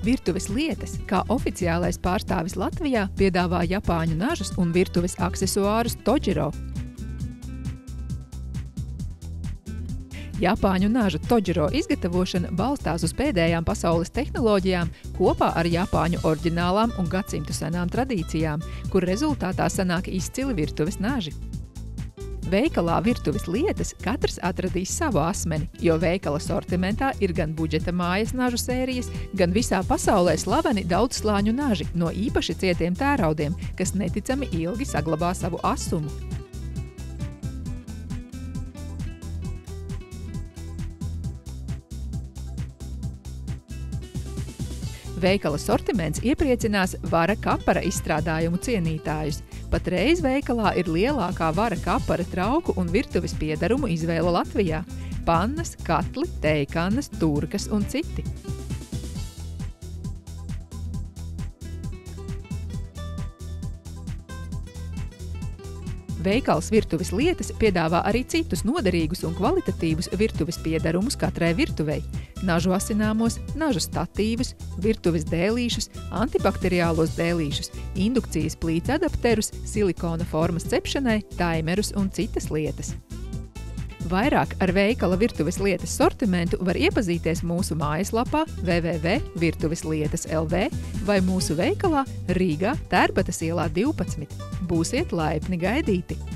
Virtuves lietas, kā oficiālais pārstāvis Latvijā, piedāvā japāņu nažus un virtuves aksesuārus Tojiro. Japāņu nažu Tojiro izgatavošana balstās uz pēdējām pasaules tehnoloģijām kopā ar japāņu oriģinālām un gadsimtu senām tradīcijām, kur rezultātā sanāk izcili virtuves naži. Veikalā virtuves lietas katrs atradīs savu asmeni, jo veikala sortimentā ir gan budžeta mājas nažu sērijas, gan visā pasaulē slaveni daudzslāņu naži no īpaši cietiem tēraudiem, kas neticami ilgi saglabā savu asumu. Veikala sortiments iepriecinās vara kapara izstrādājumu cienītājus. Patreiz veikalā ir lielākā vara kapara trauku un virtuves piedarumu izvēle Latvijā – pannas, katli, tejkannas, turkas un citi. Veikals virtuves lietas piedāvā arī citus noderīgus un kvalitatīvus virtuves piedarumus katrai virtuvei – nažu asināmos, nažu statīvus, virtuves dēlīšus, antibakteriālos dēlīšus, indukcijas plīts adapterus, silikona formas cepšanai, taimerus un citas lietas. Vairāk ar veikala virtuves lietas sortimentu var iepazīties mūsu mājaslapā www.virtuveslietas.lv vai mūsu veikalā Rīgā, Tērbatas ielā 12. Būsiet laipni gaidīti!